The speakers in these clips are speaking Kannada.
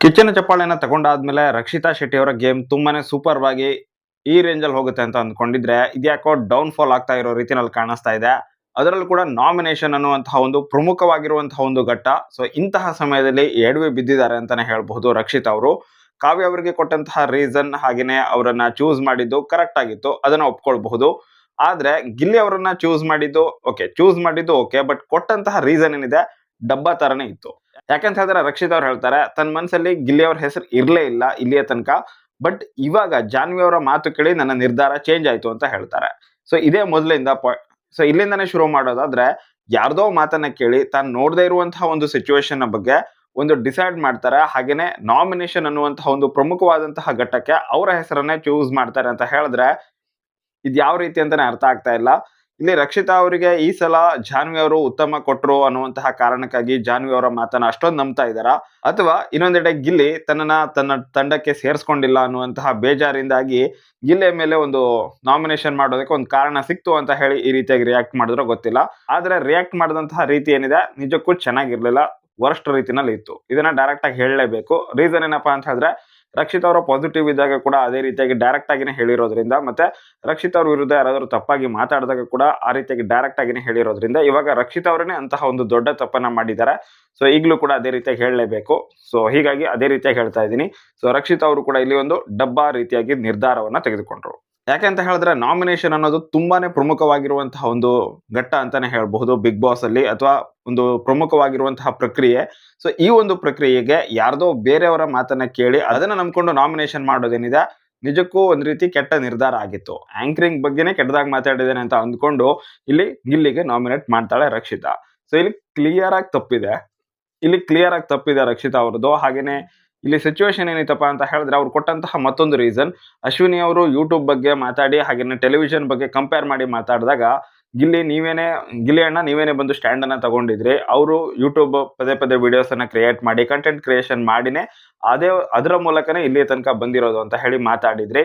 ಕಿಚ್ಚನ ಚಪ್ಪಾಳೆನ ತಗೊಂಡಾದ್ಮೇಲೆ ರಕ್ಷಿತಾ ಶೆಟ್ಟಿ ಅವರ ಗೇಮ್ ತುಂಬಾನೇ ಸೂಪರ್ ಆಗಿ ಈ ರೇಂಜ್ ಅಲ್ಲಿ ಹೋಗುತ್ತೆ ಅಂತ ಅಂದ್ಕೊಂಡಿದ್ರೆ ಇದ್ಯಾಕೋ ಡೌನ್ ಫಾಲ್ ಆಗ್ತಾ ಇರೋ ರೀತಿನಲ್ಲಿ ಕಾಣಿಸ್ತಾ ಇದೆ. ಅದರಲ್ಲೂ ಕೂಡ ನಾಮಿನೇಷನ್ ಅನ್ನುವಂತಹ ಒಂದು ಪ್ರಮುಖವಾಗಿರುವಂತಹ ಒಂದು ಘಟ್ಟ. ಸೊ ಇಂತಹ ಸಮಯದಲ್ಲಿ ಎಡವಿ ಬಿದ್ದಿದ್ದಾರೆ ಅಂತಾನೆ ಹೇಳ್ಬಹುದು. ರಕ್ಷಿತಾ ಅವರು ಕಾವ್ಯ ಅವರಿಗೆ ಕೊಟ್ಟಂತಹ ರೀಸನ್ ಹಾಗೇನೆ ಅವರನ್ನ ಚೂಸ್ ಮಾಡಿದ್ದು ಕರೆಕ್ಟ್ ಆಗಿತ್ತು, ಅದನ್ನ ಒಪ್ಕೊಳ್ಬಹುದು. ಆದ್ರೆ ಗಿಲ್ಲಿ ಅವರನ್ನ ಚೂಸ್ ಮಾಡಿದ್ದು ಓಕೆ, ಬಟ್ ಕೊಟ್ಟಂತಹ ರೀಸನ್ ಏನಿದೆ ಡಬ್ಬಾ ತರನೇ ಇತ್ತು. ಯಾಕಂತ ಹೇಳಿದ್ರೆ ರಕ್ಷಿತ್ ಅವ್ರು ಹೇಳ್ತಾರೆ ತನ್ನ ಮನಸ್ಸಲ್ಲಿ ಗಿಲ್ಲಿ ಅವ್ರ ಹೆಸರು ಇರ್ಲೇ ಇಲ್ಲ ಇಲ್ಲಿಯ ತನಕ, ಬಟ್ ಇವಾಗ ಜಾನ್ವಿ ಅವರ ಮಾತು ಕೇಳಿ ನನ್ನ ನಿರ್ಧಾರ ಚೇಂಜ್ ಆಯ್ತು ಅಂತ ಹೇಳ್ತಾರೆ. ಸೊ ಇದೇ ಮೊದಲಿಂದ ಸೊ ಇಲ್ಲಿಂದಾನೇ ಶುರು ಮಾಡೋದಾದ್ರೆ, ಯಾರ್ದೋ ಮಾತನ್ನ ಕೇಳಿ ತಾನು ನೋಡದೇ ಇರುವಂತಹ ಒಂದು ಸಿಚುವೇಶನ್ ಬಗ್ಗೆ ಒಂದು ಡಿಸೈಡ್ ಮಾಡ್ತಾರೆ. ಹಾಗೇನೆ ನಾಮಿನೇಷನ್ ಅನ್ನುವಂತಹ ಒಂದು ಪ್ರಮುಖವಾದಂತಹ ಘಟ್ಟಕ್ಕೆ ಅವರ ಹೆಸರನ್ನೇ ಚೂಸ್ ಮಾಡ್ತಾರೆ ಅಂತ ಹೇಳಿದ್ರೆ ಇದು ಯಾವ ರೀತಿ ಅಂತಾನೆ ಅರ್ಥ ಆಗ್ತಾ ಇಲ್ಲ. ಇಲ್ಲಿ ರಕ್ಷಿತಾ ಅವರಿಗೆ ಈ ಸಲ ಜಾನ್ವಿ ಅವರು ಉತ್ತಮ ಕೊಟ್ರು ಅನ್ನುವಂತಹ ಕಾರಣಕ್ಕಾಗಿ ಜಾನ್ವಿ ಅವರ ಮಾತನ್ನ ಅಷ್ಟೊಂದು ನಂಬ್ತಾ ಇದ್ದಾರಾ, ಅಥವಾ ಇನ್ನೊಂದೆಡೆ ಗಿಲ್ಲಿ ತನ್ನ ತಂಡಕ್ಕೆ ಸೇರಿಸ್ಕೊಂಡಿಲ್ಲ ಅನ್ನುವಂತಹ ಬೇಜಾರಿಂದಾಗಿ ಗಿಲ್ಲಿಯ ಮೇಲೆ ಒಂದು ನಾಮಿನೇಷನ್ ಮಾಡೋದಕ್ಕೆ ಒಂದು ಕಾರಣ ಸಿಕ್ತು ಅಂತ ಹೇಳಿ ಈ ರೀತಿಯಾಗಿ ರಿಯಾಕ್ಟ್ ಮಾಡಿದ್ರೋ ಗೊತ್ತಿಲ್ಲ. ಆದ್ರೆ ರಿಯಾಕ್ಟ್ ಮಾಡಿದಂತಹ ರೀತಿ ಏನಿದೆ ನಿಜಕ್ಕೂ ಚೆನ್ನಾಗಿರ್ಲಿಲ್ಲ, ವರ್ಸ್ಟ್ ರೀತಿನಲ್ಲಿ ಇತ್ತು. ಇದನ್ನ ಡೈರೆಕ್ಟ್ ಆಗಿ ಹೇಳಲೇಬೇಕು. ರೀಸನ್ ಏನಪ್ಪಾ ಅಂತ ಹೇಳಿದ್ರೆ ರಕ್ಷಿತ್ ಅವರ ಪಾಸಿಟಿವ್ ಇದ್ದಾಗ ಕೂಡ ಅದೇ ರೀತಿಯಾಗಿ ಡೈರೆಕ್ಟ್ ಆಗಿನೇ ಹೇಳಿರೋದ್ರಿಂದ, ಮತ್ತೆ ರಕ್ಷಿತ್ ಅವ್ರ ವಿರುದ್ಧ ಯಾರಾದರೂ ತಪ್ಪಾಗಿ ಮಾತಾಡಿದಾಗ ಕೂಡ ಆ ರೀತಿಯಾಗಿ ಡೈರೆಕ್ಟ್ ಆಗಿನೇ ಹೇಳಿರೋದ್ರಿಂದ ಇವಾಗ ರಕ್ಷಿತ್ ಅವರನ್ನೇ ಅಂತಹ ಒಂದು ದೊಡ್ಡ ತಪ್ಪನ್ನ ಮಾಡಿದ್ದಾರೆ. ಸೊ ಈಗಲೂ ಕೂಡ ಅದೇ ರೀತಿಯಾಗಿ ಹೇಳಲೇಬೇಕು. ಸೊ ಹೀಗಾಗಿ ಅದೇ ರೀತಿಯಾಗಿ ಹೇಳ್ತಾ ಇದ್ದೀನಿ. ಸೊ ರಕ್ಷಿತ್ ಅವರು ಕೂಡ ಇಲ್ಲಿ ಒಂದು ಡಬ್ಬಾ ರೀತಿಯಾಗಿ ನಿರ್ಧಾರವನ್ನ ತೆಗೆದುಕೊಂಡ್ರು. ಯಾಕೆಂತ ಹೇಳಿದ್ರೆ ನಾಮಿನೇಷನ್ ಅನ್ನೋದು ತುಂಬಾನೇ ಪ್ರಮುಖವಾಗಿರುವಂತಹ ಒಂದು ಘಟ್ಟ ಅಂತಾನೆ ಹೇಳ್ಬಹುದು ಬಿಗ್ ಬಾಸ್ ಅಲ್ಲಿ, ಅಥವಾ ಒಂದು ಪ್ರಮುಖವಾಗಿರುವಂತಹ ಪ್ರಕ್ರಿಯೆ. ಸೊ ಈ ಒಂದು ಪ್ರಕ್ರಿಯೆಗೆ ಯಾರ್ದೋ ಬೇರೆಯವರ ಮಾತನ್ನ ಕೇಳಿ ಅದನ್ನ ನಂಬ್ಕೊಂಡು ನಾಮಿನೇಷನ್ ಮಾಡೋದೇನಿದೆ ನಿಜಕ್ಕೂ ಒಂದ್ ರೀತಿ ಕೆಟ್ಟ ನಿರ್ಧಾರ ಆಗಿತ್ತು. ಆಂಕರಿಂಗ್ ಬಗ್ಗೆನೇ ಕೆಟ್ಟದಾಗಿ ಮಾತಾಡಿದ್ದೇನೆ ಅಂತ ಅಂದ್ಕೊಂಡು ಇಲ್ಲಿ ಗಿಲ್ಲಿಗೆ ನಾಮಿನೇಟ್ ಮಾಡ್ತಾಳೆ ರಕ್ಷಿತಾ. ಸೊ ಇಲ್ಲಿ ಕ್ಲಿಯರ್ ಆಗಿ ತಪ್ಪಿದೆ ರಕ್ಷಿತಾ ಅವ್ರದ್ದು. ಹಾಗೇನೆ ಇಲ್ಲಿ ಸಿಚುವೇಶನ್ ಏನಿತ್ತಪ್ಪ ಅಂತ ಹೇಳಿದ್ರೆ ಅವ್ರು ಕೊಟ್ಟಂತಹ ಮತ್ತೊಂದು ರೀಸನ್, ಅಶ್ವಿನಿ ಅವರು ಯೂಟ್ಯೂಬ್ ಬಗ್ಗೆ ಮಾತಾಡಿ ಹಾಗೇನೆ ಟೆಲಿವಿಷನ್ ಬಗ್ಗೆ ಕಂಪೇರ್ ಮಾಡಿ ಮಾತಾಡಿದಾಗ ಗಿಲ್ಲಿ ಅಣ್ಣ ನೀವೇನೆ ಬಂದು ಸ್ಟ್ಯಾಂಡ್ ಅನ್ನ ತಗೊಂಡಿದ್ರಿ, ಅವರು ಯೂಟ್ಯೂಬ್ ಪದೇ ವಿಡಿಯೋಸ್ ಅನ್ನ ಕ್ರಿಯೇಟ್ ಮಾಡಿ ಕಂಟೆಂಟ್ ಕ್ರಿಯೇಷನ್ ಮಾಡಿನೇ ಅದರ ಮೂಲಕನೇ ಇಲ್ಲಿ ತನಕ ಬಂದಿರೋದು ಅಂತ ಹೇಳಿ ಮಾತಾಡಿದ್ರಿ.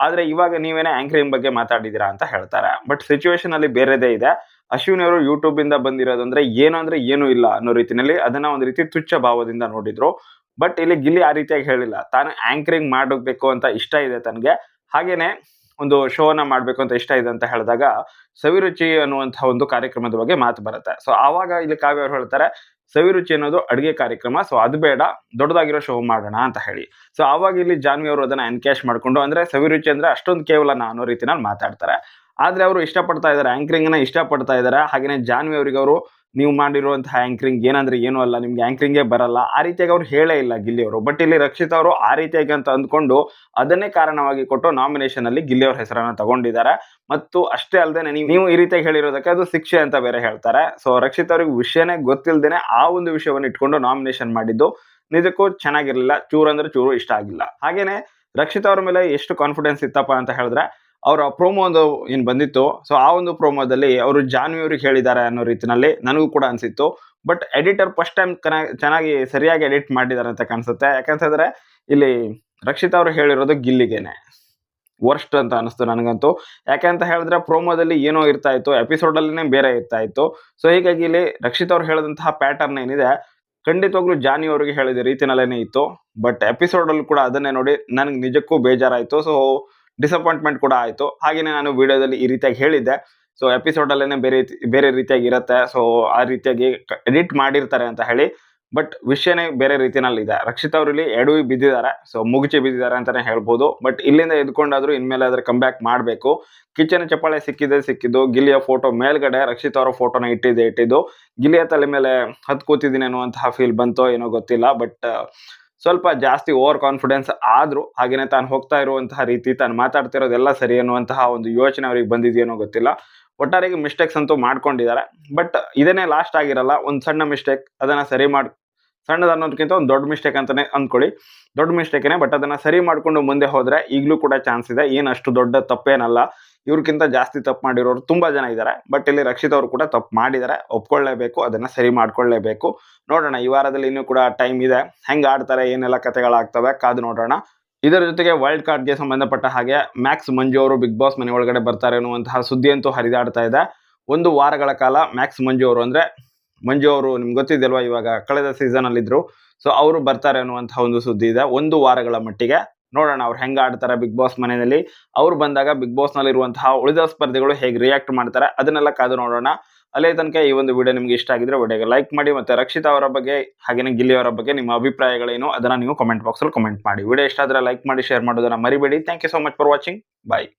ಆದ್ರೆ ಇವಾಗ ನೀವೇನೆ ಆಂಕರಿಂಗ್ ಬಗ್ಗೆ ಮಾತಾಡಿದಿರಾ ಅಂತ ಹೇಳ್ತಾರೆ. ಬಟ್ ಸಿಚುವೇಶನ್ ಅಲ್ಲಿ ಬೇರೆದೇ ಇದೆ. ಅಶ್ವಿನಿ ಅವರು ಯೂಟ್ಯೂಬ್ ಇಂದ ಬಂದಿರೋದು ಅಂದ್ರೆ ಏನು ಇಲ್ಲ ಅನ್ನೋ ರೀತಿಯಲ್ಲಿ ಅದನ್ನ ಒಂದು ರೀತಿ ತುಚ್ಛ ಭಾವದಿಂದ ನೋಡಿದ್ರು. ಬಟ್ ಇಲ್ಲಿ ಗಿಲ್ಲಿ ಆ ರೀತಿಯಾಗಿ ಹೇಳಿಲ್ಲ, ತಾನು ಆಂಕರಿಂಗ್ ಮಾಡಬೇಕು ಅಂತ ಇಷ್ಟ ಇದೆ ತನಗೆ, ಹಾಗೇನೆ ಒಂದು ಶೋನ ಮಾಡ್ಬೇಕು ಅಂತ ಇಷ್ಟ ಇದೆ ಅಂತ ಹೇಳಿದಾಗ ಸವಿರುಚಿ ಅನ್ನುವಂತಹ ಒಂದು ಕಾರ್ಯಕ್ರಮದ ಬಗ್ಗೆ ಮಾತು ಬರುತ್ತೆ. ಸೊ ಆವಾಗ ಇಲ್ಲಿ ಕಾವ್ಯ ಅವರು ಹೇಳ್ತಾರೆ ಸವಿರುಚಿ ಅನ್ನೋದು ಅಡುಗೆ ಕಾರ್ಯಕ್ರಮ, ಸೊ ಅದು ಬೇಡ, ದೊಡ್ಡದಾಗಿರೋ ಶೋ ಮಾಡೋಣ ಅಂತ ಹೇಳಿ. ಸೊ ಆವಾಗ ಇಲ್ಲಿ ಜಾನ್ವಿ ಅವರು ಅದನ್ನ ಎನ್ಕ್ಯಾಶ್ ಮಾಡ್ಕೊಂಡು, ಅಂದ್ರೆ ಸವಿರುಚಿ ಅಂದ್ರೆ ಅಷ್ಟೊಂದು ಕೇವಲನ ಅನ್ನೋ ರೀತಿನಲ್ಲಿ ಮಾತಾಡ್ತಾರೆ. ಆದ್ರೆ ಅವರು ಇಷ್ಟಪಡ್ತಾ ಇದ್ದಾರೆ, ಆಂಕರಿಂಗ್ ನ ಇಷ್ಟಪಡ್ತಾ ಇದ್ದಾರೆ. ಹಾಗೇನೆ ಜಾನ್ವಿ ಅವರಿಗೆ ಅವರು ನೀವು ಮಾಡಿರುವಂತಹ ಆಂಕರಿಂಗ್ ಏನಂದ್ರೆ ಏನು ಅಲ್ಲ, ನಿಮ್ಗೆ ಆಂಕರಿಂಗೇ ಬರಲ್ಲ ಆ ರೀತಿಯಾಗಿ ಅವ್ರು ಹೇಳೇ ಇಲ್ಲ ಗಿಲ್ಲಿ ಅವರು. ಬಟ್ ಇಲ್ಲಿ ರಕ್ಷಿತ್ ಅವರು ಆ ರೀತಿಯಾಗಿ ಅಂತ ಅಂದ್ಕೊಂಡು ಅದನ್ನೇ ಕಾರಣವಾಗಿ ಕೊಟ್ಟು ನಾಮಿನೇಷನ್ ಅಲ್ಲಿ ಗಿಲ್ಲಿ ಅವ್ರ ಹೆಸರನ್ನ ತಗೊಂಡಿದ್ದಾರೆ. ಮತ್ತು ಅಷ್ಟೇ ಅಲ್ಲದೆ ನೀವು ಈ ರೀತಿಯಾಗಿ ಹೇಳಿರೋದಕ್ಕೆ ಅದು ಶಿಕ್ಷೆ ಅಂತ ಬೇರೆ ಹೇಳ್ತಾರೆ. ಸೊ ರಕ್ಷಿತ್ ಅವ್ರಿಗೆ ವಿಷಯನೇ ಗೊತ್ತಿಲ್ಲದೇನೆ ಆ ಒಂದು ವಿಷಯವನ್ನು ಇಟ್ಕೊಂಡು ನಾಮಿನೇಷನ್ ಮಾಡಿದ್ದು ನಿಜಕ್ಕೂ ಚೆನ್ನಾಗಿರ್ಲಿಲ್ಲ, ಚೂರು ಅಂದ್ರೆ ಚೂರು ಇಷ್ಟ ಆಗಿಲ್ಲ. ಹಾಗೇನೆ ರಕ್ಷಿತ್ ಅವ್ರ ಮೇಲೆ ಎಷ್ಟು ಕಾನ್ಫಿಡೆನ್ಸ್ ಇತ್ತಪ್ಪ ಅಂತ ಹೇಳಿದ್ರೆ ಅವರ ಪ್ರೋಮೋ ಒಂದು ಏನು ಬಂದಿತ್ತು, ಸೊ ಆ ಒಂದು ಪ್ರೋಮೋದಲ್ಲಿ ಅವರು ಜಾನ್ವಿ ಅವ್ರಿಗೆ ಹೇಳಿದ್ದಾರೆ ಅನ್ನೋ ರೀತಿನಲ್ಲಿ ನನಗೂ ಕೂಡ ಅನ್ಸಿತ್ತು. ಬಟ್ ಎಡಿಟರ್ ಫಸ್ಟ್ ಟೈಮ್ ಚೆನ್ನಾಗಿ ಸರಿಯಾಗಿ ಎಡಿಟ್ ಮಾಡಿದ್ದಾರೆ ಅಂತ ಕಾಣಿಸುತ್ತೆ. ಯಾಕಂತಂದ್ರೆ ಇಲ್ಲಿ ರಕ್ಷಿತ್ ಅವರು ಹೇಳಿರೋದು ಗಿಲ್ಲಿಗೆನೆ ವರ್ಸ್ಟ್ ಅಂತ ಅನಿಸ್ತು ನನಗಂತೂ. ಯಾಕೆ ಅಂತ ಹೇಳಿದ್ರೆ ಪ್ರೋಮೋದಲ್ಲಿ ಏನೋ ಇರ್ತಾ ಇತ್ತು, ಎಪಿಸೋಡ್ ಅಲ್ಲಿನೇ ಬೇರೆ ಇರ್ತಾ ಇತ್ತು. ಸೊ ಹೀಗಾಗಿ ಇಲ್ಲಿ ರಕ್ಷಿತ್ ಅವ್ರು ಹೇಳಿದಂತಹ ಪ್ಯಾಟರ್ನ್ ಏನಿದೆ ಖಂಡಿತವಾಗ್ಲೂ ಜಾನಿ ಅವರಿಗೆ ಹೇಳಿದ ರೀತಿನಲ್ಲೇನೆ ಇತ್ತು. ಬಟ್ ಎಪಿಸೋಡ್ ಅಲ್ಲಿ ಕೂಡ ಅದನ್ನೇ ನೋಡಿ ನನಗೆ ನಿಜಕ್ಕೂ ಬೇಜಾರಾಯ್ತು. ಸೊ ಡಿಸಪಾಯಿಂಟ್ಮೆಂಟ್ ಕೂಡ ಆಯ್ತು. ಹಾಗೇನೆ ನಾನು ವಿಡಿಯೋದಲ್ಲಿ ಈ ರೀತಿಯಾಗಿ ಹೇಳಿದ್ದೆ, ಸೊ ಎಪಿಸೋಡ್ ಅಲ್ಲೇನೆ ಬೇರೆ ರೀತಿಯಾಗಿ ಇರುತ್ತೆ, ಸೊ ಆ ರೀತಿಯಾಗಿ ಎಡಿಟ್ ಮಾಡಿರ್ತಾರೆ ಅಂತ ಹೇಳಿ. ಬಟ್ ವಿಷಯನೇ ಬೇರೆ ರೀತಿನಲ್ಲಿ ಇದೆ. ರಕ್ಷಿತ್ ಅವರು ಇಲ್ಲಿ ಎಡವಿ ಬಿದ್ದಿದ್ದಾರೆ, ಸೊ ಮುಗುಚಿ ಬಿದ್ದಿದ್ದಾರೆ ಅಂತಾನೆ ಹೇಳ್ಬೋದು. ಬಟ್ ಇಲ್ಲಿಂದ ಎದ್ಕೊಂಡಾದ್ರು ಇನ್ಮೇಲೆ ಅದ್ರ ಕಮ್ ಬ್ಯಾಕ್ ಮಾಡಬೇಕು. ಕಿಚ್ಚನ ಚಪ್ಪಾಳೆ ಸಿಕ್ಕಿದ್ದು ಗಿಲ್ಲಿಯ ಫೋಟೋ ಮೇಲ್ಗಡೆ ರಕ್ಷಿತ್ ಅವರ ಫೋಟೋನ ಇಟ್ಟಿದ್ದು ಗಿಲ್ಲಿಯ ತಲೆ ಮೇಲೆ ಹತ್ ಕೂತಿದ್ದೀನಿ ಅನ್ನುವಂತಹ ಫೀಲ್ ಬಂತೋ ಏನೋ ಗೊತ್ತಿಲ್ಲ. ಬಟ್ ಸ್ವಲ್ಪ ಜಾಸ್ತಿ ಓವರ್ ಕಾನ್ಫಿಡೆನ್ಸ್ ಆದ್ರು, ಹಾಗೇನೆ ತಾನು ಹೋಗ್ತಾ ಇರುವಂತಹ ರೀತಿ, ತಾನು ಮಾತಾಡ್ತಿರೋದೆಲ್ಲ ಸರಿ ಅನ್ನುವಂತಹ ಒಂದು ಯೋಚನೆ ಅವ್ರಿಗೆ ಬಂದಿದೆಯೇನೋ ಗೊತ್ತಿಲ್ಲ. ಒಟ್ಟಾರೆಗೆ ಮಿಸ್ಟೇಕ್ಸ್ ಅಂತೂ ಮಾಡ್ಕೊಂಡಿದ್ದಾರೆ. ಬಟ್ ಇದನ್ನೇ ಲಾಸ್ಟ್ ಆಗಿರಲ್ಲ, ಒಂದು ಸಣ್ಣ ಮಿಸ್ಟೇಕ್ ಅದನ್ನ ಸರಿ ಸಣ್ಣದ ಅನ್ನೋದಕ್ಕಿಂತ ಒಂದು ದೊಡ್ಡ ಮಿಸ್ಟೇಕ್ ಅಂತಾನೆ ಅಂದ್ಕೊಳ್ಳಿ, ದೊಡ್ಡ ಮಿಸ್ಟೇಕೇನೆ. ಬಟ್ ಅದನ್ನ ಸರಿ ಮಾಡ್ಕೊಂಡು ಮುಂದೆ ಹೋದ್ರೆ ಈಗಲೂ ಕೂಡ ಚಾನ್ಸ್ ಇದೆ, ಏನಷ್ಟು ದೊಡ್ಡ ತಪ್ಪೇನಲ್ಲ. ಇವ್ರಿಗಿಂತ ಜಾಸ್ತಿ ತಪ್ಪು ಮಾಡಿರೋರು ತುಂಬಾ ಜನ ಇದ್ದಾರೆ. ಬಟ್ ಇಲ್ಲಿ ರಕ್ಷಿತ್ ಅವರು ಕೂಡ ತಪ್ಪು ಮಾಡಿದ್ದಾರೆ, ಒಪ್ಕೊಳ್ಳೇಬೇಕು, ಅದನ್ನ ಸರಿ ಮಾಡ್ಕೊಳ್ಳೇಬೇಕು. ನೋಡೋಣ, ಈ ವಾರದಲ್ಲಿ ಇನ್ನೂ ಕೂಡ ಟೈಮ್ ಇದೆ, ಹೆಂಗ್ ಆಡ್ತಾರೆ, ಏನೆಲ್ಲ ಕಥೆಗಳಾಗ್ತವೆ ಕಾದು ನೋಡೋಣ. ಇದರ ಜೊತೆಗೆ ವೈಲ್ಡ್ ಕಾರ್ಡ್ಗೆ ಸಂಬಂಧಪಟ್ಟ ಹಾಗೆ ಮ್ಯಾಕ್ಸ್ ಮಂಜು ಅವರು ಬಿಗ್ ಬಾಸ್ ಮನೆ ಒಳಗಡೆ ಬರ್ತಾರೆ ಅನ್ನುವಂತಹ ಸುದ್ದಿ ಅಂತೂ ಹರಿದಾಡ್ತಾ ಇದೆ. 1 ವಾರಗಳ ಕಾಲ ಮ್ಯಾಕ್ಸ್ ಮಂಜು ಅವರು, ಅಂದ್ರೆ ಮಂಜು ಅವರು ನಿಮ್ಗೆ ಗೊತ್ತಿದೆಯಲ್ವಾ, ಇವಾಗ ಕಳೆದ ಸೀಸನ್ ಅಲ್ಲಿ ಇದ್ರು. ಸೊ ಅವರು ಬರ್ತಾರೆ ಅನ್ನುವಂತಹ ಒಂದು ಸುದ್ದಿ ಇದೆ 1 ವಾರಗಳ ಮಟ್ಟಿಗೆ. ನೋಡೋಣ ಅವ್ರು ಹೆಂಗ್ ಆಡ್ತಾರೆ ಬಿಗ್ ಬಾಸ್ ಮನೆಯಲ್ಲಿ. ಅವ್ರು ಬಂದಾಗ ಬಿಗ್ ಬಾಸ್ ನಲ್ಲಿರುವಂತಹ ಉಳಿದ ಸ್ಪರ್ಧಿಗಳು ಹೇಗೆ ರಿಯಾಕ್ಟ್ ಮಾಡ್ತಾರೆ ಅದನ್ನೆಲ್ಲ ಕಾದು ನೋಡೋಣ. ಅಲ್ಲೇ ತನಕ ಈ ಒಂದು ವಿಡಿಯೋ ನಿಮ್ಗೆ ಇಷ್ಟ ಆಗಿದ್ರೆ ವಿಡಿಯೋಗೆ ಲೈಕ್ ಮಾಡಿ, ಮತ್ತೆ ರಕ್ಷಿತಾ ಅವರ ಬಗ್ಗೆ ಹಾಗೇನೆ ಗಿಲ್ಲಿ ಅವರ ಬಗ್ಗೆ ನಿಮ್ಮ ಅಭಿಪ್ರಾಯಗಳೇನು ಅದನ್ನ ನೀವು ಕಮೆಂಟ್ ಬಾಕ್ಸ್ ಅಲ್ಲಿ ಕಮೆಂಟ್ ಮಾಡಿ. ವಿಡಿಯೋ ಇಷ್ಟ ಆದ್ರೆ ಲೈಕ್ ಮಾಡಿ, ಶೇರ್ ಮಾಡೋದನ್ನ ಮರಿಬೇಡಿ. Thank you so much for watching. Bye.